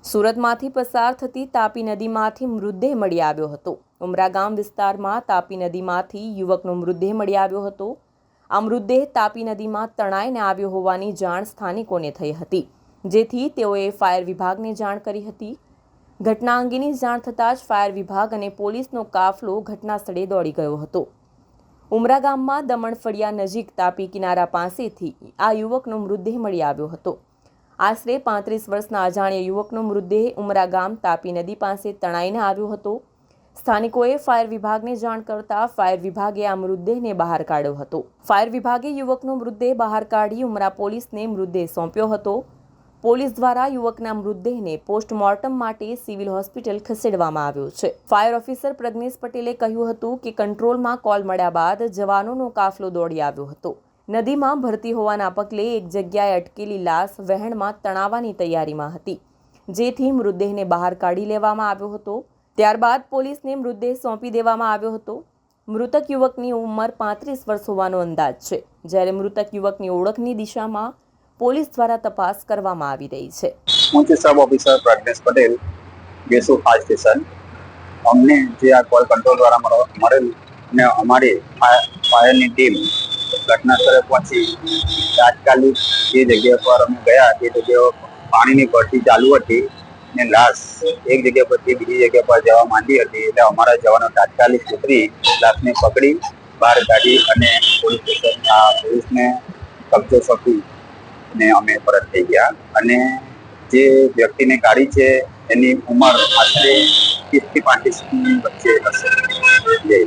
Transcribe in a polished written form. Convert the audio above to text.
સુરતમાંથી પસાર થતી તાપી નદીમાંથી મૃતદેહ મળી આવ્યો હતો। ઉમરા ગામ વિસ્તારમાં તાપી નદીમાંથી યુવકનો મૃતદેહ મળી આવ્યો હતો। આ મૃતદેહ તાપી નદીમાં તણાઈને આવ્યો હોવાની જાણ સ્થાનિકોને થઈ હતી, જેથી તેઓએ ફાયર વિભાગને જાણ કરી હતી। ઘટના અંગેની જાણ થતાં જ ફાયર વિભાગ અને પોલીસનો કાફલો ઘટના સ્થળે દોડી ગયો હતો। ઉમરા ગામમાં દમણ ફળિયા નજીક તાપી કિનારા પાસેથી આ યુવકનો મૃતદેહ મળી આવ્યો હતો। આશરે 35 વર્ષના અજાણ્યા યુવકનો મૃતદેહ ઉમરા ગામ તાપી નદી પાસે તણાઈને આવ્યો હતો। સ્થાનિકોએ ફાયર વિભાગને જાણ કરતા ફાયર વિભાગે આ મૃતદેહને બહાર કાઢ્યો હતો। ફાયર વિભાગે યુવકનો મૃતદેહ બહાર કાઢી ઉમરા પોલીસને મૃતદેહ સોંપ્યો હતો। પોલીસ દ્વારા યુવકના મૃતદેહને પોસ્ટમોર્ટમ માટે સિવિલ હોસ્પિટલ ખસેડવામાં આવ્યો છે। ફાયર ઓફિસર પ્રજ્ઞેશ પટેલે કહ્યું હતું કે કંટ્રોલમાં કોલ મળ્યા બાદ જવાનોનો કાફલો દોડી આવ્યો હતો। નદીમાં ભરતી હોવાના પગલે એક જગ્યાએ અટકેલી લાશ વહેણમાં તણાવવાની તૈયારીમાં હતી, જેથી મૃતદેહને બહાર કાઢી લેવામાં આવ્યો હતો। ત્યારબાદ પોલીસને મૃતદેહ સોંપી દેવામાં આવ્યો હતો। મૃતક યુવકની ઉંમર 35 વર્ષ હોવાનો અંદાજ છે, જ્યારે મૃતક યુવકની ઓળખની દિશામાં પોલીસ દ્વારા તપાસ કરવામાં આવી રહી છે। હું છું સબ ઓફિસર પ્રજ્ઞેશ પટેલ, જેસુ ફાયર સ્ટેશન। અમને જે આ કોલ કંટ્રોલ દ્વારા મળેલ અને અમારી ફાયરની ટીમ ઘટના સ્થળે પહોંચી તાત્કાલિક જે જગ્યા પર અમે ગયા તે જગ્યાએ પાણીની ભરતી ચાલુ હતી અને લાશ એક જગ્યા પરથી બીજી જગ્યા પર જવા માંડી હતી, એટલે અમારા જવાનો તાત્કાલિક ઉતરી લાશને પકડી બહાર કાઢી અને પોલીસને કબજો સોંપી અને અમે પરત થઈ ગયા। અને જે વ્યક્તિને કાઢી છે એની ઉંમર આશરે 30 થી 35 ની વચ્ચે હશે।